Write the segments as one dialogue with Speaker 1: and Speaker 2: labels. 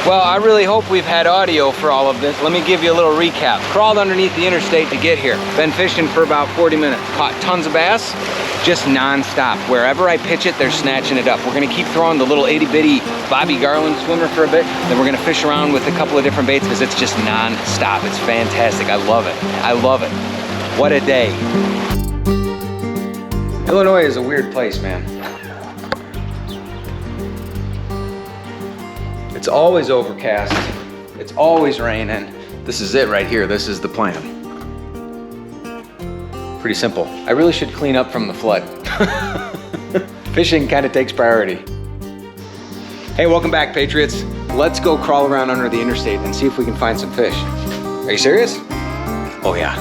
Speaker 1: Well, I really hope we've had audio for all of this. Let me give you a little recap. Crawled underneath the interstate to get here. Been fishing for about 40 minutes. Caught tons of bass, just non-stop. Wherever I pitch it, they're snatching it up. We're gonna keep throwing the little itty-bitty Bobby Garland swimmer for a bit. Then we're gonna fish around with a couple of different baits because it's just non-stop. It's fantastic. I love it. I love it. What a day. Illinois is a weird place, man. It's always overcast. It's always raining. This is it right here. This is the plan. Pretty simple. I really should clean up from the flood. Fishing kind of takes priority. Hey, welcome back, Patriots. Let's go crawl around under the interstate and see if we can find some fish. Are you serious? Oh yeah.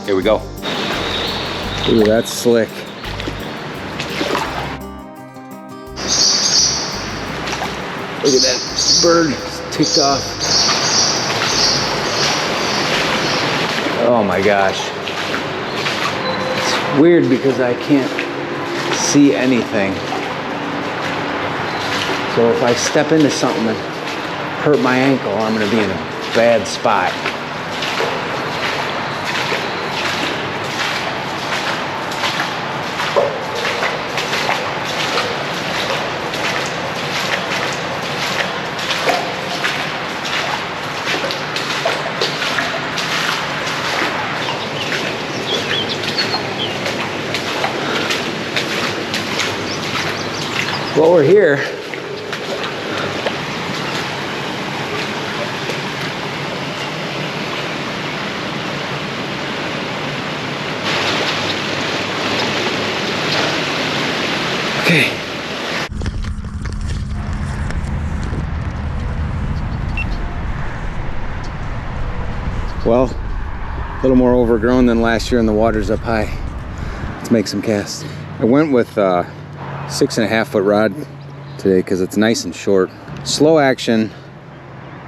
Speaker 1: Here we go. Ooh, that's slick. Look at that bird ticked off. Oh my gosh. It's weird because I can't see anything. So if I step into something and hurt my ankle, I'm gonna be in a bad spot. Well, we're here. Okay. Well, a little more overgrown than last year and the water's up high. Let's make some casts. I went with 6.5 foot rod today because it's nice and short. Slow action,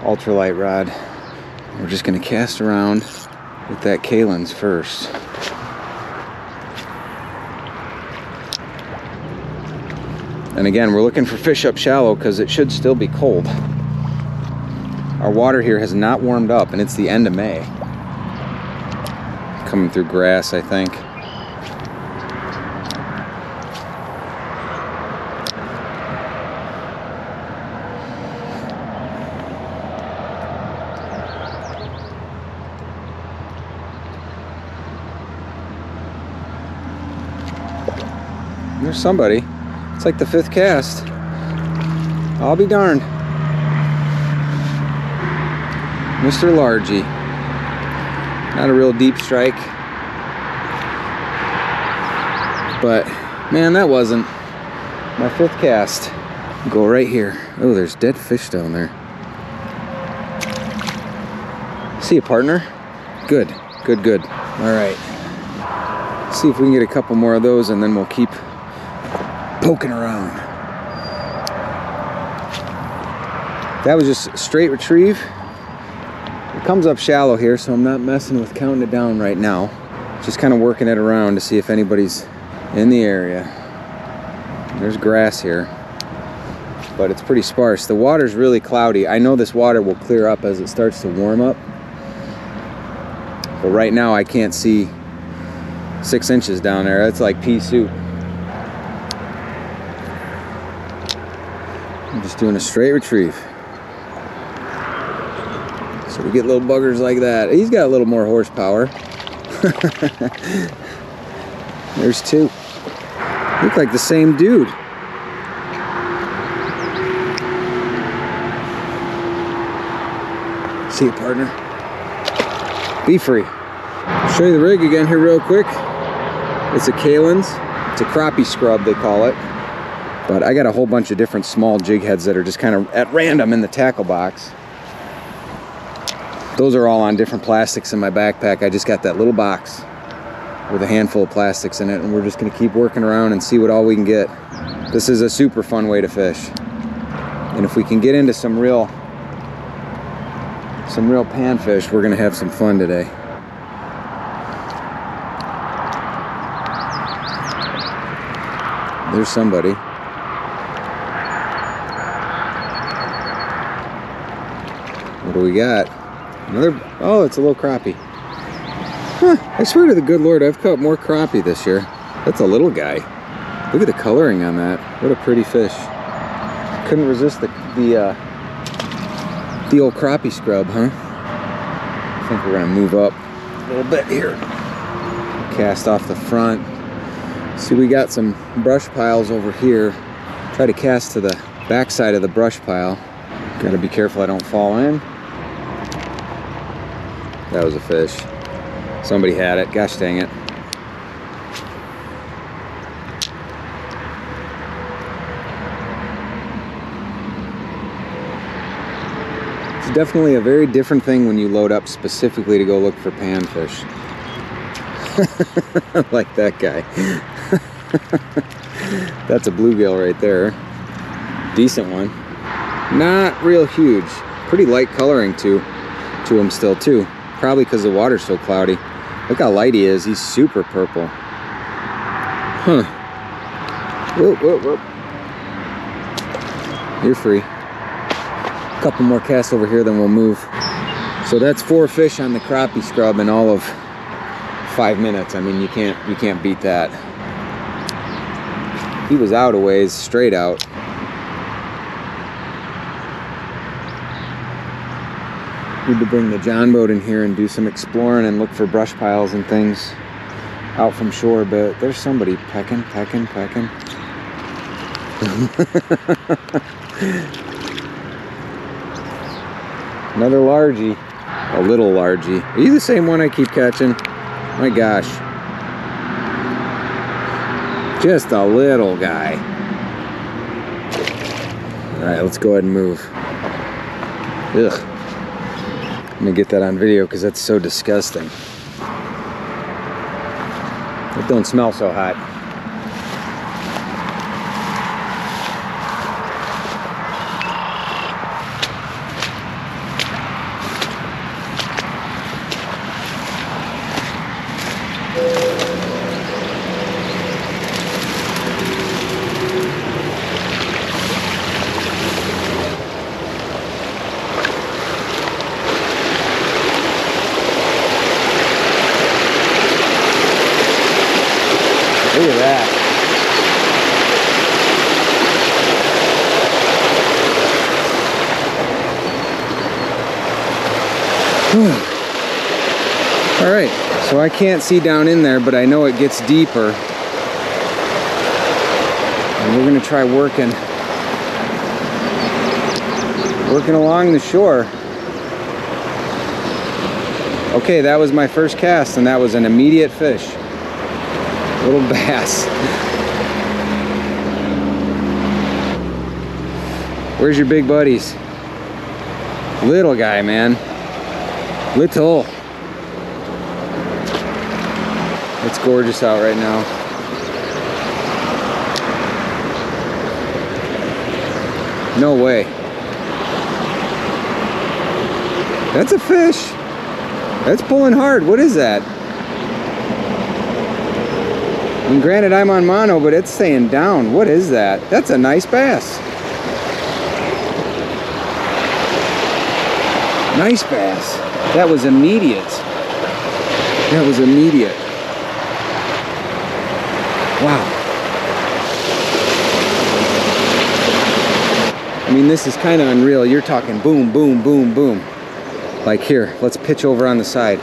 Speaker 1: ultralight rod. We're just gonna cast around with that Kalin's first. And again, we're looking for fish up shallow because it should still be cold. Our water here has not warmed up and it's the end of May. Coming through grass, I think. There's somebody. It's like the 5th cast. I'll be darned. Mr. Largy. Not a real deep strike. But, man, that wasn't my 5th cast. Go right here. Oh, there's dead fish down there. See you, partner. Good, good, good. All right. See if we can get a couple more of those and then we'll keep poking around. That was just a straight retrieve. It comes up shallow here, so I'm not messing with counting it down right now. Just kind of working it around to see if anybody's in the area. There's grass here, but it's pretty sparse. The water's really cloudy. I know this water will clear up as it starts to warm up, but right now I can't see 6 inches down there. That's like pea soup. I'm just doing a straight retrieve. So we get little buggers like that. He's got a little more horsepower. There's 2. Look like the same dude. See you, partner. Be free. I'll show you the rig again here real quick. It's a Kalin's. It's a crappie scrub, they call it. But I got a whole bunch of different small jig heads that are just kind of at random in the tackle box. Those are all on different plastics in my backpack. I just got that little box with a handful of plastics in it, and we're just gonna keep working around and see what all we can get. This is a super fun way to fish. And if we can get into some real panfish, we're gonna have some fun today. There's somebody. What do we got? Another, oh, it's a little crappie. Huh, I swear to the good Lord, I've caught more crappie this year. That's a little guy. Look at the coloring on that. What a pretty fish. Couldn't resist the old crappie scrub, huh? I think we're gonna move up a little bit here. Cast off the front. See, we got some brush piles over here. Try to cast to the back side of the brush pile. Gotta be careful I don't fall in. That was a fish. Somebody had it. Gosh dang it. It's definitely a very different thing when you load up specifically to go look for panfish. Like that guy. That's a bluegill right there. Decent one. Not real huge. Pretty light coloring to him still too. Probably because the water's so cloudy. Look how light he is. He's super purple. Huh. Whoop, whoop, whoop. You're free. A couple more casts over here, then we'll move. So that's 4 fish on the crappie scrub in all of 5 minutes. I mean, you can't beat that. He was out a ways, straight out. Need to bring the John boat in here and do some exploring and look for brush piles and things out from shore, but there's somebody pecking. Another largie, a little largie. Are you the same one I keep catching? My gosh. Just a little guy. All right, let's go ahead and move. Ugh. I'm gonna get that on video because that's so disgusting. It don't smell so hot. Look at that. All right, so I can't see down in there, but I know it gets deeper. And we're gonna try working along the shore. Okay, that was my first cast, and that was an immediate fish. Little bass. Where's your big buddies? Little guy, man. Little. It's gorgeous out right now. No way. That's a fish. That's pulling hard. What is that? And granted, I'm on mono, but it's staying down. What is that? That's a nice bass. Nice bass. That was immediate. That was immediate. Wow. I mean, this is kind of unreal. You're talking boom, boom, boom, boom. Like here, let's pitch over on the side.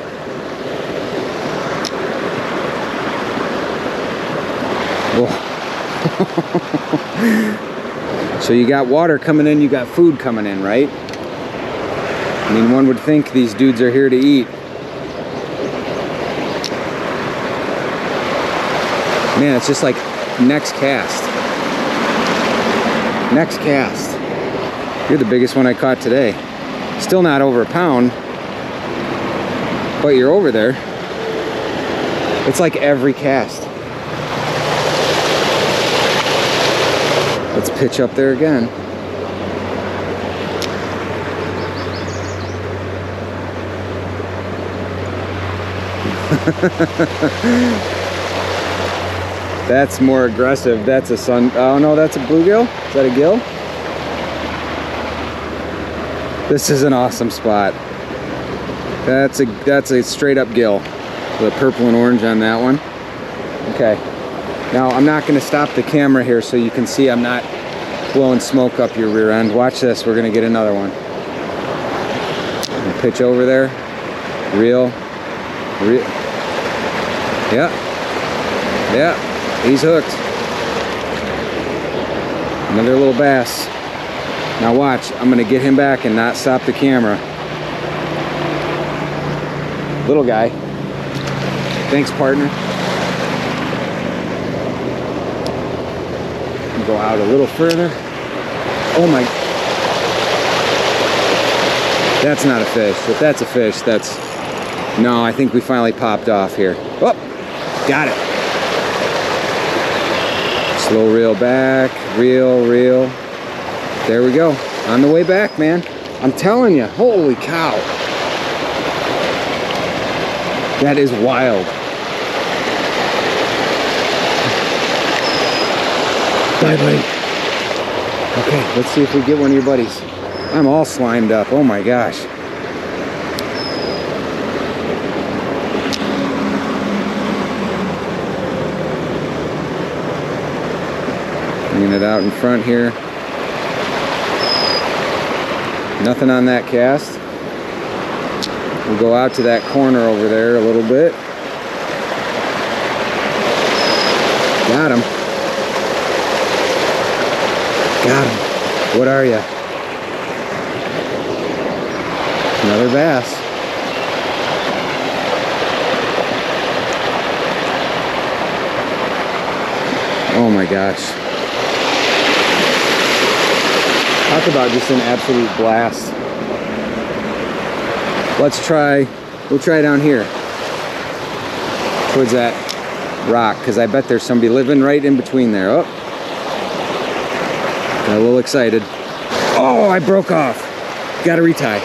Speaker 1: So you got water coming in, you got food coming in, right? I mean, one would think these dudes are here to eat. Man, it's just like next cast. Next cast. You're the biggest one I caught today. Still not over a pound, but you're over there. It's like every cast. Let's pitch up there again. That's more aggressive. That's a oh no, that's a bluegill? Is that a gill? This is an awesome spot. That's a straight up gill. The purple and orange on that one. Okay. Now I'm not going to stop the camera here so you can see I'm not blowing smoke up your rear end. Watch this. We're going to get another one. Pitch over there. Reel. Yeah. Yeah. He's hooked. Another little bass. Now watch. I'm going to get him back and not stop the camera. Little guy. Thanks, partner. Go out a little further. Oh my. That's not a fish. If that's a fish, that's... No, I think we finally popped off here. Oh, got it. Slow reel back. Reel. There we go. On the way back, man. I'm telling you. Holy cow. That is wild. Bye, buddy. Okay, let's see if we get one of your buddies. I'm all slimed up. Oh my gosh. Bringing it out in front here. Nothing on that cast. We'll go out to that corner over there a little bit. Got him. Got him. What are you? Another bass. Oh my gosh. Talk about just an absolute blast. We'll try down here. Towards that rock, because I bet there's somebody living right in between there. Oh. Got a little excited. Oh, I broke off. Gotta retie.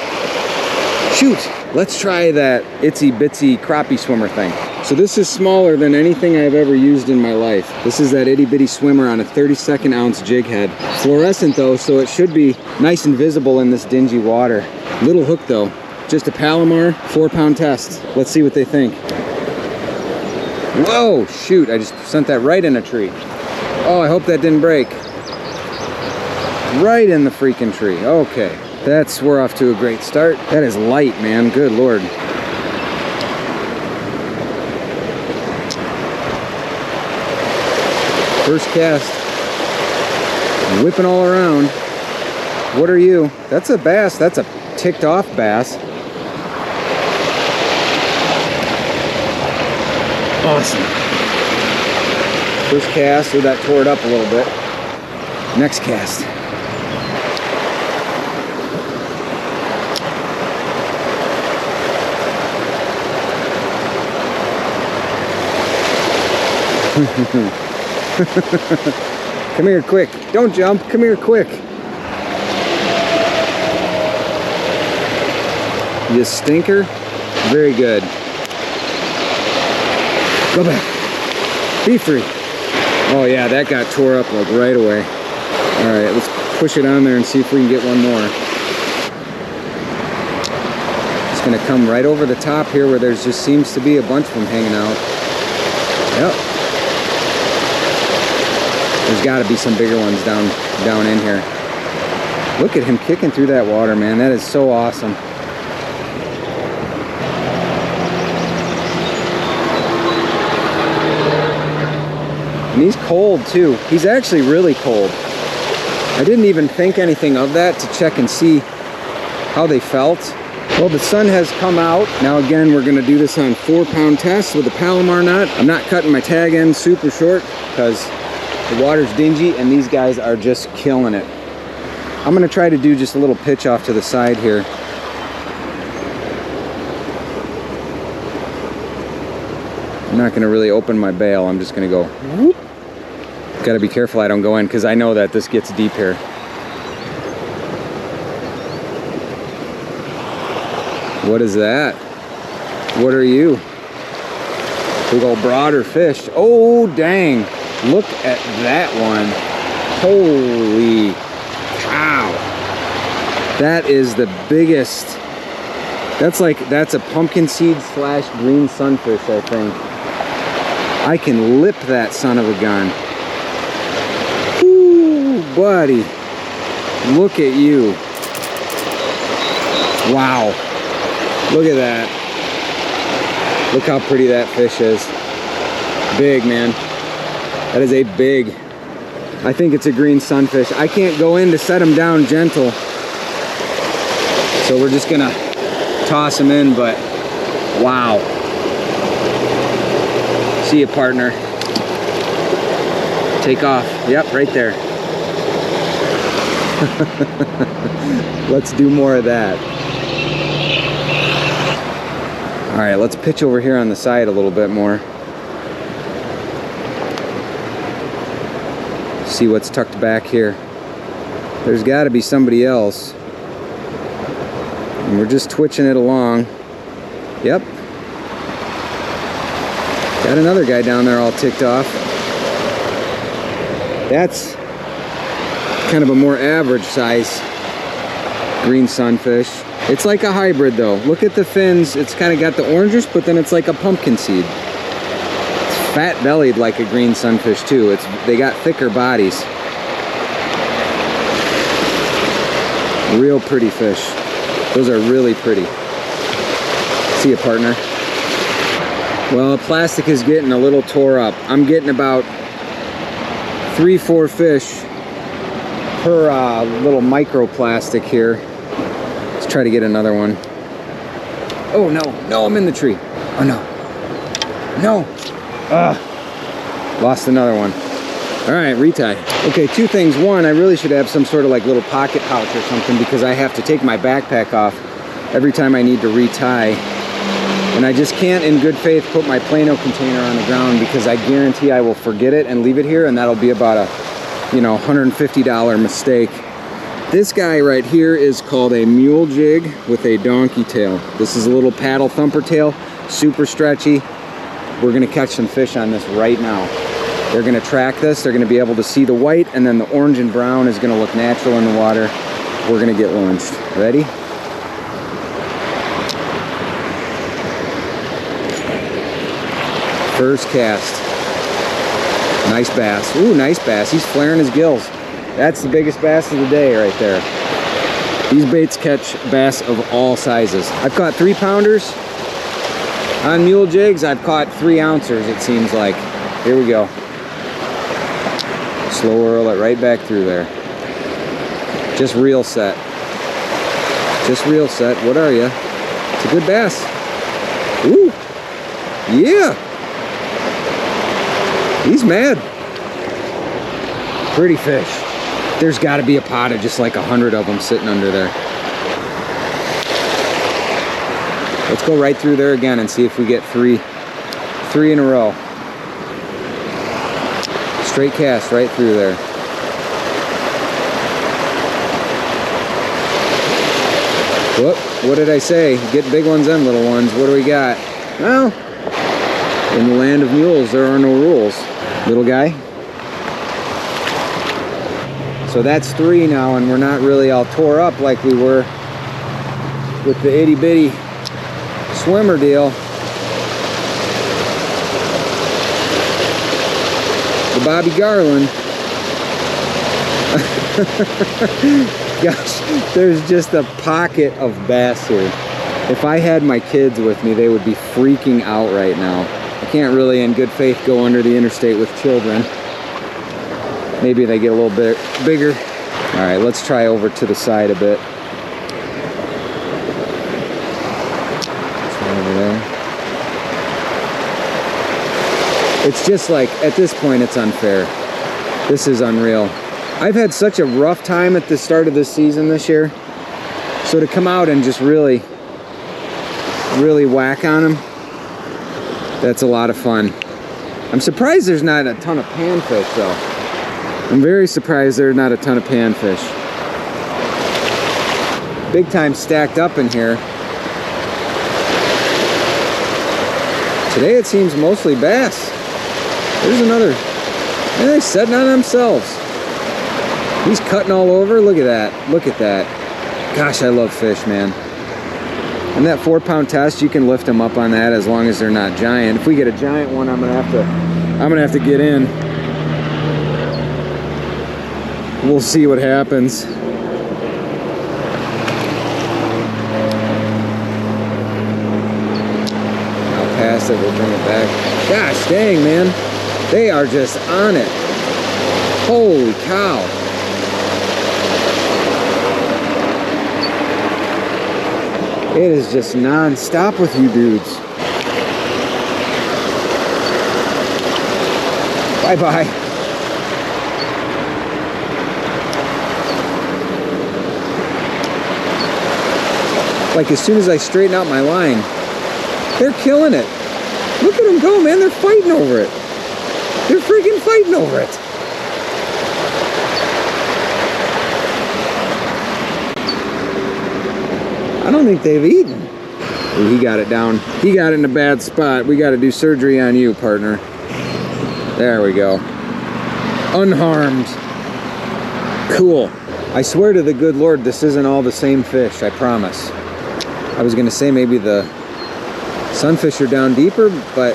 Speaker 1: Shoot, let's try that itsy bitsy crappie swimmer thing. So this is smaller than anything I've ever used in my life. This is that itty bitty swimmer on a 32nd ounce jig head. Fluorescent though, so it should be nice and visible in this dingy water. Little hook though, just a Palomar 4-pound test. Let's see what they think. Whoa, shoot, I just sent that right in a tree. Oh, I hope that didn't break. Right in the freaking tree. Okay, we're off to a great start. That is light, man. Good Lord. First cast. Whipping all around. What are you? That's a bass. That's a ticked off bass. Awesome. First cast. So that tore it up a little bit. Next cast. Come here quick. Don't jump. Come here quick. You stinker. Very good. Go back. Be free. Oh yeah, that got tore up like right away. All right, let's push it on there and see if we can get one more. It's gonna come right over the top here where there's just seems to be a bunch of them hanging out. Yep. There's got to be some bigger ones down in here. Look at him kicking through that water, man. That is so awesome. And he's cold too. He's actually really cold. I didn't even think anything of that to check and see how they felt. Well, the sun has come out. Now again, we're gonna do this on 4-pound test with a Palomar knot. I'm not cutting my tag end super short because the water's dingy and these guys are just killing it. I'm gonna try to do just a little pitch off to the side here. I'm not gonna really open my bail. I'm just gonna go whoop. Gotta be careful I don't go in because I know that this gets deep here. What is that? What are you? Big old broader fish. Oh, dang. Look at that one. Holy cow. That is the biggest. That's a pumpkin seed slash green sunfish, I think. I can lip that son of a gun. Ooh, buddy. Look at you. Wow. Look at that. Look how pretty that fish is. Big, man. That is a big. I think it's a green sunfish. I can't go in to set him down gentle. So we're just gonna toss him in, but wow. See you, partner. Take off. Yep, right there. Let's do more of that. All right, let's pitch over here on the side a little bit more. See what's tucked back here. There's got to be somebody else. And we're just twitching it along. Yep. Got another guy down there all ticked off. That's kind of a more average size green sunfish. It's like a hybrid though. Look at the fins. It's kind of got the oranges, but then it's like a pumpkin seed. It's fat bellied like a green sunfish too. They got thicker bodies. Real pretty fish. Those are really pretty. See you, partner. Well, the plastic is getting a little tore up. I'm getting about 3-4 fish per little microplastic here. Let's try to get another one. Oh no, no, I'm in the tree. Oh no. No. Lost another one. All right, retie. Okay, two things. One, I really should have some sort of like little pocket pouch or something because I have to take my backpack off every time I need to retie. And I just can't in good faith put my Plano container on the ground because I guarantee I will forget it and leave it here, and that'll be about a, $150 mistake. This guy right here is called a mule jig with a donkey tail. This is a little paddle thumper tail, super stretchy. We're gonna catch some fish on this right now. They're gonna track this, they're gonna be able to see the white, and then the orange and brown is gonna look natural in the water. We're gonna get launched. Ready? First cast. Nice bass. Ooh, nice bass. He's flaring his gills. That's the biggest bass of the day right there. These baits catch bass of all sizes. I've caught 3-pounders on mule jigs. I've caught 3-ouncers, it seems like. Here we go. Slow whirl it right back through there. Just reel set. Just reel set. What are you? It's a good bass. Ooh. Yeah. He's mad. Pretty fish. There's got to be a pot of just like 100 of them sitting under there. Let's go right through there again and see if we get three in a row. Straight cast right through there. Whoop, what did I say? Get big ones and little ones. What do we got? Well, in the land of mules, there are no rules. Little guy. So that's 3 now, and we're not really all tore up like we were with the itty-bitty swimmer deal. The Bobby Garland. Gosh, there's just a pocket of bass here. If I had my kids with me, they would be freaking out right now. I can't really in good faith go under the interstate with children. Maybe they get a little bit bigger. All right, let's try over to the side a bit. Try over there. It's just like, at this point, it's unfair. This is unreal. I've had such a rough time at the start of this season this year. So to come out and just really whack on them, that's a lot of fun. I'm surprised there's not a ton of panfish though. I'm very surprised there's not a ton of panfish. Big time stacked up in here. Today it seems mostly bass. There's another. And they're setting on themselves. He's cutting all over. Look at that. Look at that.
Speaker 2: Gosh, I love fish, man. And that 4-pound test, you can lift them up on that as long as they're not giant. If we get a giant one, I'm gonna have to get in. We'll see what happens. I'll pass it, we'll bring it back. Gosh dang, man. They are just on it. Holy cow. It is just non-stop with you dudes. Bye-bye. Like as soon as I straighten out my line, they're killing it. Look at them go, man. They're fighting over it. They're freaking fighting over it. I don't think they've eaten. Ooh, he got it down. He got it in a bad spot. We got to do surgery on you, partner. There we go. Unharmed. Cool. I swear to the good Lord, this isn't all the same fish, I promise. I was gonna say maybe the sunfish are down deeper, but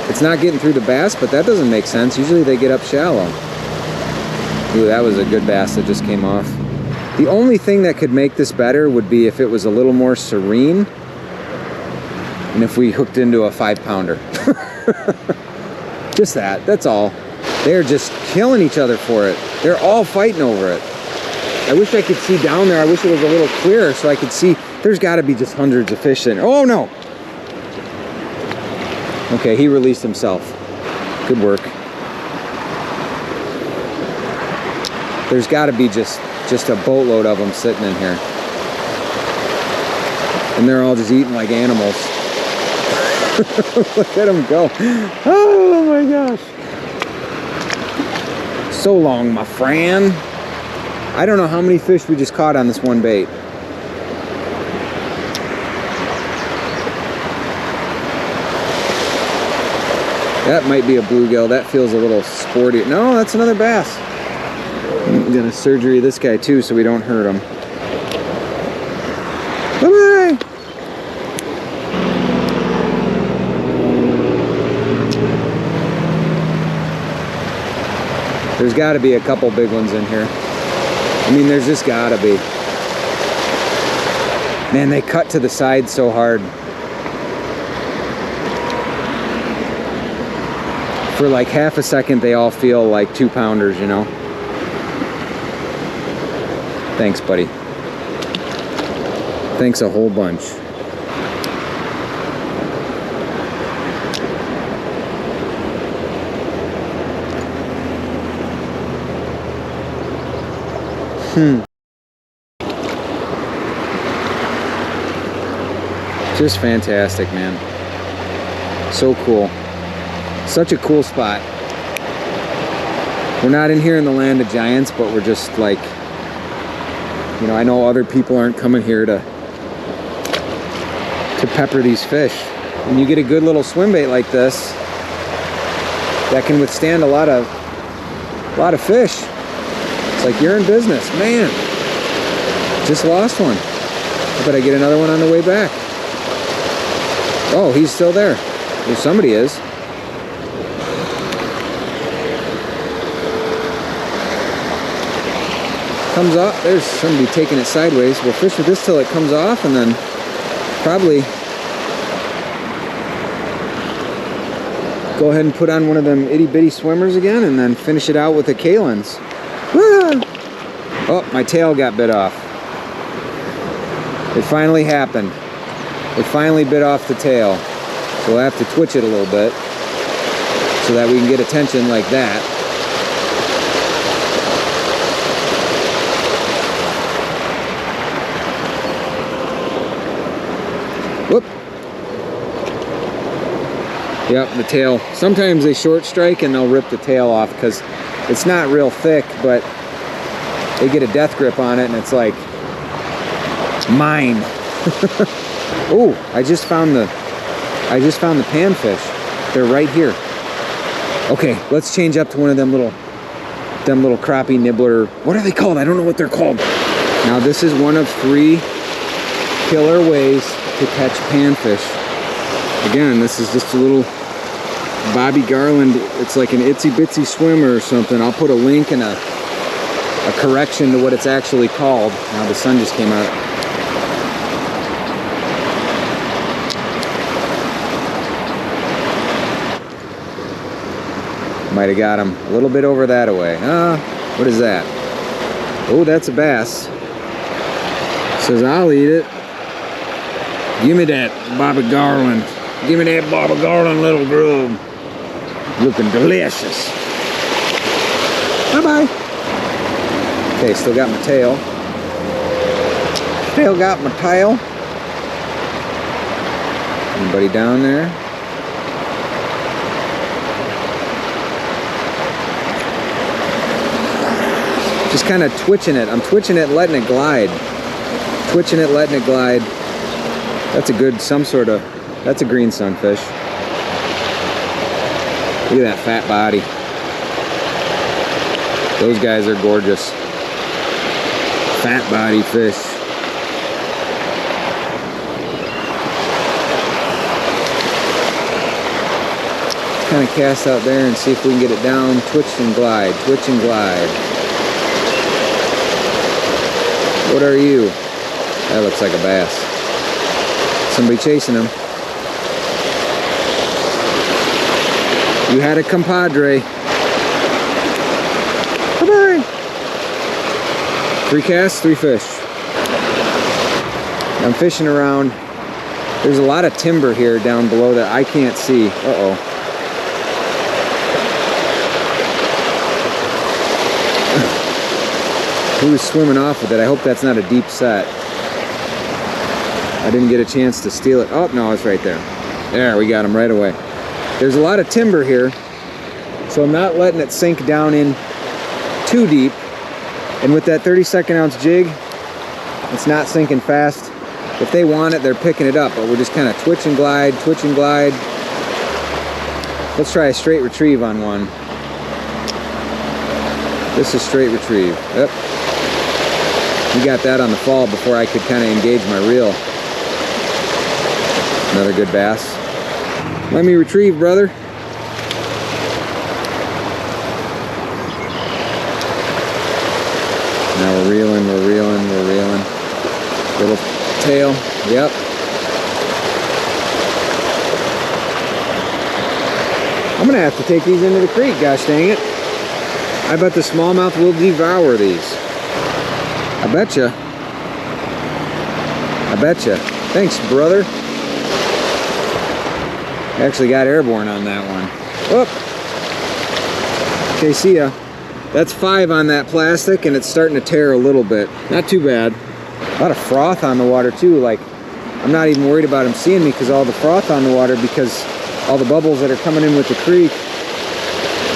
Speaker 2: it's not getting through the bass, but that doesn't make sense. Usually they get up shallow. Ooh, that was a good bass that just came off. The only thing that could make this better would be if it was a little more serene and if we hooked into a 5-pounder. Just that's all. They're just killing each other for it. They're all fighting over it. I wish I could see down there. I wish it was a little clearer so I could see. There's got to be just hundreds of fish in there. Oh no! Okay, he released himself. Good work. There's got to be just a boatload of them sitting in here. And they're all just eating like animals. Look at them go. Oh my gosh. So long, my friend. I don't know how many fish we just caught on this one bait. That might be a bluegill. That feels a little sporty. No, that's another bass. I'm gonna surgery this guy too so we don't hurt him. Bye-bye. There's got to be a couple big ones in here. I mean, there's just got to be. Man, they cut to the side so hard. For like half a second, they all feel like 2-pounders, you know? Thanks, buddy. Thanks a whole bunch. Just fantastic, man. So cool. Such a cool spot. We're not in here in the land of giants, but we're just like, you know, I know other people aren't coming here to pepper these fish. When you get a good little swim bait like this, that can withstand a lot of fish. It's like you're in business, man. Just lost one. I bet I get another one on the way back. Oh, he's still there. Well, somebody is. Comes off. There's somebody taking it sideways. We'll fish with this till it comes off, and then probably go ahead and put on one of them itty-bitty swimmers again, and then finish it out with a Kalen's. Oh, my tail got bit off. It finally happened. It finally bit off the tail. So we'll have to twitch it a little bit so that we can get attention like that. Whoop. Yep, the tail. Sometimes they short strike and they'll rip the tail off because it's not real thick, but they get a death grip on it and it's like mine. Oh, I just found the panfish. They're right here. Okay, let's change up to one of them little crappie nibbler. What are they called? I don't know what they're called. Now this is one of 3 killer ways to catch panfish. Again, this is just a little Bobby Garland. It's like an itsy bitsy swimmer or something. I'll put a link and a correction to what it's actually called. Now the sun just came out. Might have got him a little bit over that away. What is that? Oh, that's a bass. Says I'll eat it. Give me that Bobby Garland. Give me that Bobby Garland little grub. Looking delicious. Bye-bye. Okay, still got my tail. Still got my tail. Anybody down there? Just kind of twitching it. I'm twitching it, letting it glide. Twitching it, letting it glide. That's a good, that's a green sunfish. Look at that fat body. Those guys are gorgeous. Fat body fish. Let's kind of cast out there and see if we can get it down. Twitch and glide, twitch and glide. What are you? That looks like a bass. Somebody chasing him. You had a compadre. Bye-bye. 3 casts, 3 fish. I'm fishing around. There's a lot of timber here down below that I can't see. Uh-oh. He was swimming off with it. I hope that's not a deep set. I didn't get a chance to steal it. Oh, no, it's right there. There, we got him right away. There's a lot of timber here, so I'm not letting it sink down in too deep. And with that 32nd ounce jig, it's not sinking fast. If they want it, they're picking it up, but we're just kind of twitch and glide, twitch and glide. Let's try a straight retrieve on one. This is straight retrieve. Yep. We got that on the fall before I could kind of engage my reel. Another good bass. Let me retrieve, brother. Now we're reeling, we're reeling, we're reeling. Little tail, yep. I'm gonna have to take these into the creek, gosh dang it. I bet the smallmouth will devour these. I betcha. I betcha. Thanks, brother. Actually got airborne on that one. Whoop. Okay, see ya. That's 5 on that plastic, and it's starting to tear a little bit. Not too bad. A lot of froth on the water too. Like, I'm not even worried about him seeing me because all the froth on the water, because all the bubbles that are coming in with the creek.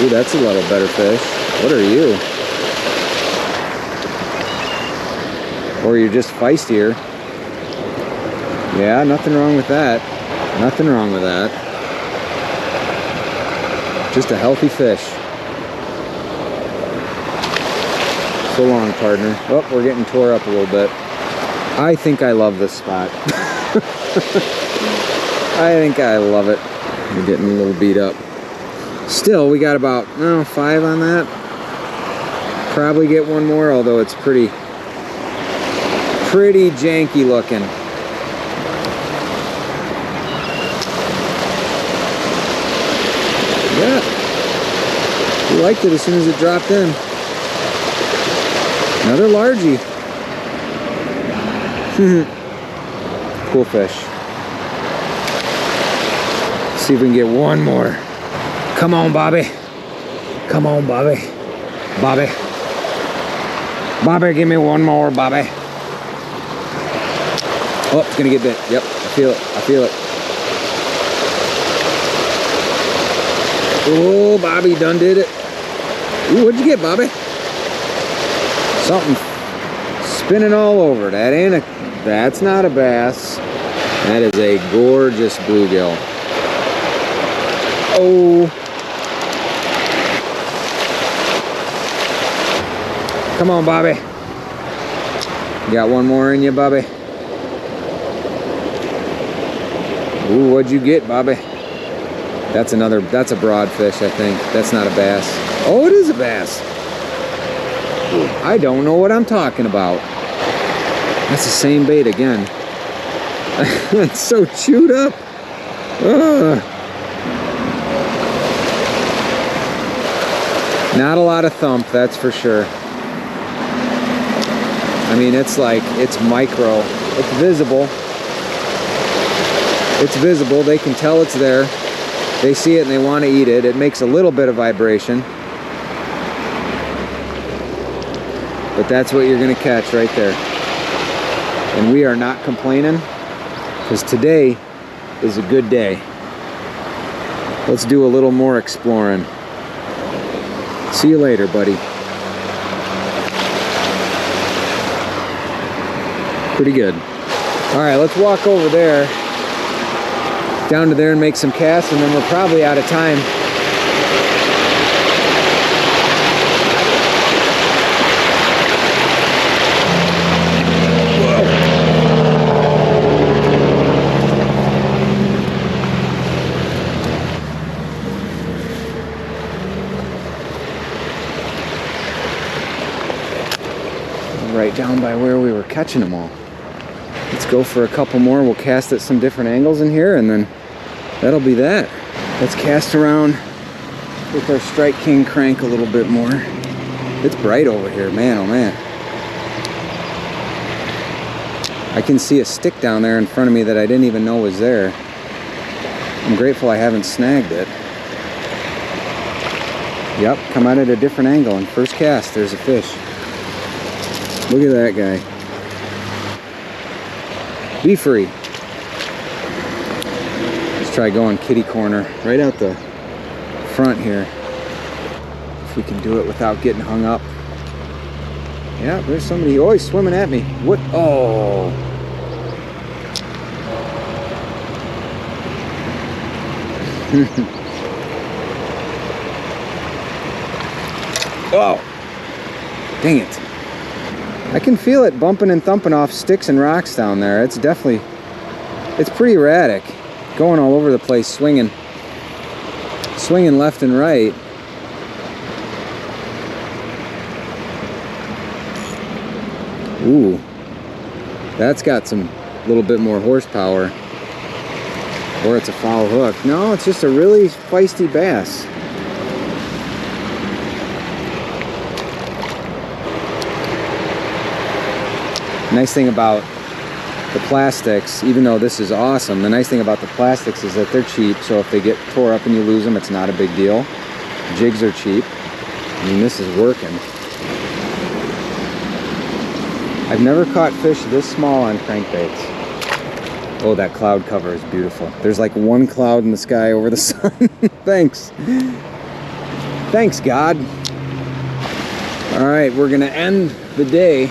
Speaker 2: Ooh, that's a little better fish. What are you? Or you're just feistier. Yeah, nothing wrong with that. Nothing wrong with that. Just a healthy fish. So long, partner. Oh, we're getting tore up a little bit. I think I love this spot. I think I love it. We're getting a little beat up. Still, we got about 5 on that. Probably get one more, although it's pretty janky looking. Yeah, we liked it as soon as it dropped in. Another largie. Cool fish. See if we can get one more. Come on, Bobby. Come on, Bobby. Bobby. Bobby, give me one more, Bobby. Oh, it's gonna get bit. Yep, I feel it. I feel it. Oh, Bobby done did it. Ooh, what'd you get, Bobby? Something spinning all over. That's not a bass. That is a gorgeous bluegill. Oh. Come on, Bobby. You got one more in you, Bobby? Ooh, what'd you get, Bobby? That's a broadfish, I think. That's not a bass. Oh, it is a bass. I don't know what I'm talking about. That's the same bait again. It's so chewed up. Ugh. Not a lot of thump, that's for sure. I mean, it's micro. It's visible. It's visible. They can tell it's there. They see it and they want to eat it. It makes a little bit of vibration. But that's what you're going to catch right there. And we are not complaining because today is a good day. Let's do a little more exploring. See you later, buddy. Pretty good. All right, let's walk over there, down to there and make some casts, and then we're probably out of time. Right down by where we were catching them all. Let's go for a couple more. We'll cast at some different angles in here, and then that'll be that. Let's cast around with our Strike King crank a little bit more. It's bright over here, man, oh man. I can see a stick down there in front of me that I didn't even know was there. I'm grateful I haven't snagged it. Yep, come out at a different angle, and first cast, there's a fish. Look at that guy. Be free. Let's try going kitty corner right out the front here. If we can do it without getting hung up. Yeah, there's somebody. Oh, he's swimming at me. What? Oh. Oh. Dang it. I can feel it bumping and thumping off sticks and rocks down there. It's definitely, it's pretty erratic. Going all over the place, swinging left and right. Ooh, that's got some little bit more horsepower. Or it's a foul hook. No, it's just a really feisty bass. Nice thing about the plastics, even though this is awesome, the nice thing about the plastics is that they're cheap, so if they get tore up and you lose them, it's not a big deal. Jigs are cheap. I mean, this is working. I've never caught fish this small on crankbaits. Oh, that cloud cover is beautiful. There's like one cloud in the sky over the sun. Thanks. Thanks, God. All right, we're gonna end the day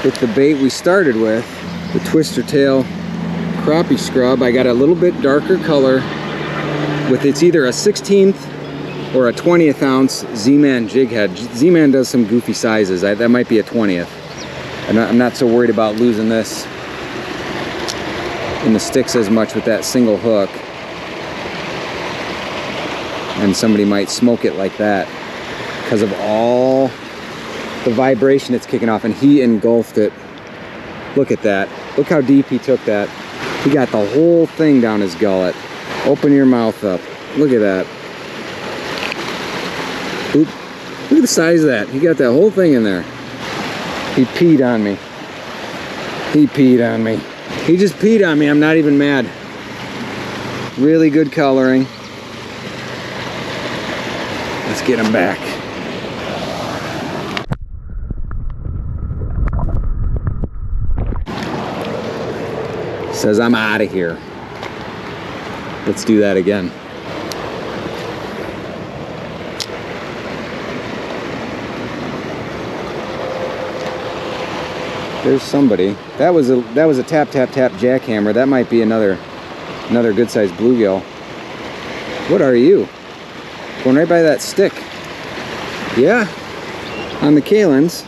Speaker 2: with the bait we started with, the twister tail crappie scrub. I got a little bit darker color with, it's either a 16th or a 20th ounce Z-Man jig head. Z-Man does some goofy sizes. That might be a 20th. I'm not so worried about losing this in the sticks as much with that single hook. And somebody might smoke it like that because of all the vibration it's kicking off, and he engulfed it. Look at that. Look how deep he took that. He got the whole thing down his gullet. Open your mouth up. Look at that. Oop. Look at the size of that. He got that whole thing in there. He peed on me. He peed on me. He just peed on me. I'm not even mad. Really good coloring. Let's get him back. Says I'm out of here. Let's do that again. There's somebody. That was a tap tap tap jackhammer. That might be another good sized bluegill. What are you? Going right by that stick. Yeah, on the Kalins.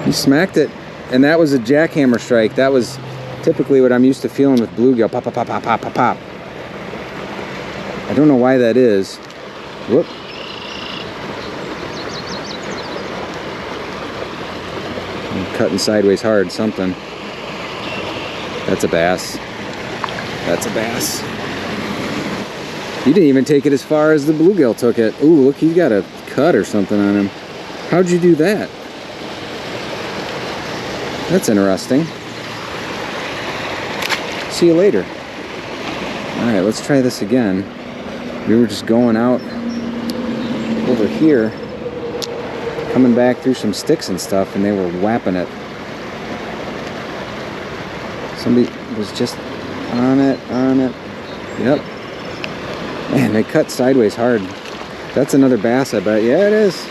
Speaker 2: You smacked it, and that was a jackhammer strike. That was typically what I'm used to feeling with bluegill. Pop, pop, pop, pop, pop, pop, pop. I don't know why that is. Whoop. I'm cutting sideways hard, something. That's a bass. That's a bass. You didn't even take it as far as the bluegill took it. Ooh, look, he's got a cut or something on him. How'd you do that? That's interesting. See you later. All right, let's try this again. We were just going out over here, coming back through some sticks and stuff, and they were whapping it. Somebody was just on it. Yep. Man, they cut sideways hard. That's another bass, I bet. Yeah, it is.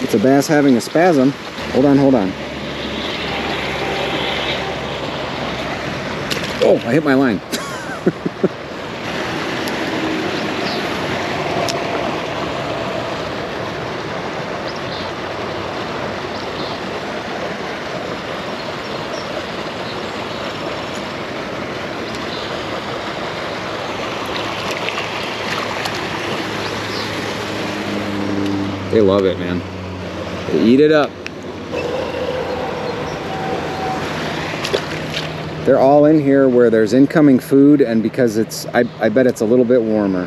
Speaker 2: It's a bass having a spasm. Hold on. Oh, I hit my line. They love it, man. They eat it up. They're all in here where there's incoming food, and because it's, I bet it's a little bit warmer.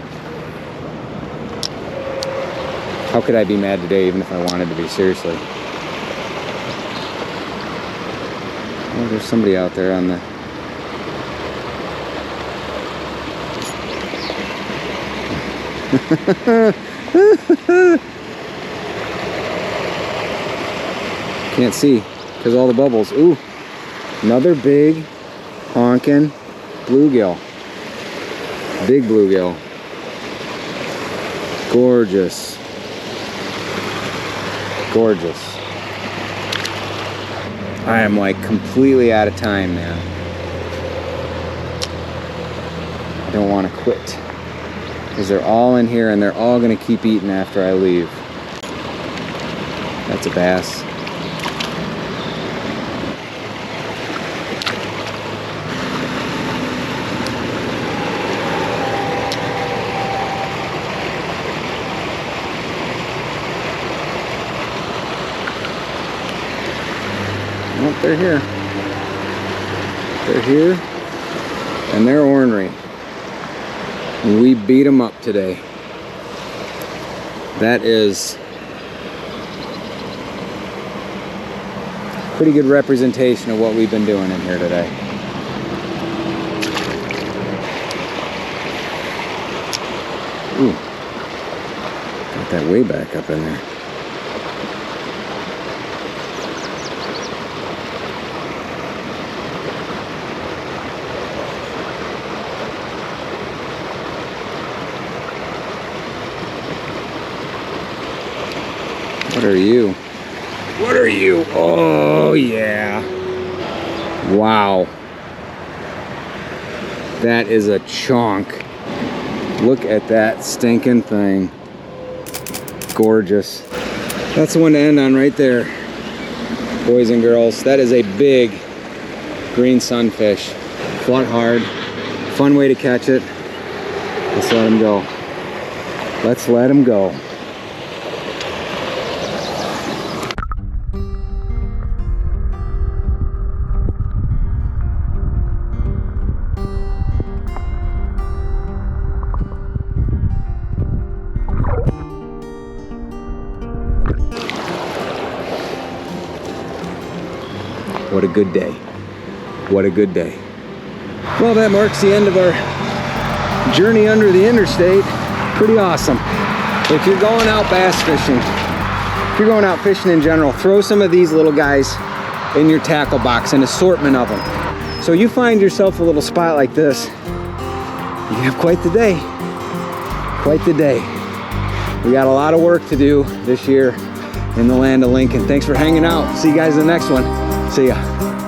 Speaker 2: How could I be mad today, even if I wanted to be, seriously? Oh, there's somebody out there on the... Can't see because all the bubbles. Ooh, another big honking bluegill. Big bluegill. Gorgeous. Gorgeous. I am like completely out of time, man. I don't want to quit because they're all in here and they're all going to keep eating after I leave. That's a bass. Nope, they're here. They're here, and they're ornery. And we beat them up today. That is pretty good representation of what we've been doing in here today. Ooh, got that way back up in there. What are you? What are you? Oh, yeah. Wow. That is a chunk. Look at that stinking thing. Gorgeous. That's the one to end on right there, boys and girls. That is a big green sunfish. Fought hard. Fun way to catch it. Let's let him go. Let's let him go. What a good day. What a good day. Well, that marks the end of our journey under the interstate. Pretty awesome. If you're going out bass fishing, if you're going out fishing in general, throw some of these little guys in your tackle box, an assortment of them. So you find yourself a little spot like this, you have quite the day. Quite the day. We got a lot of work to do this year in the land of Lincoln. Thanks for hanging out. See you guys in the next one. See ya.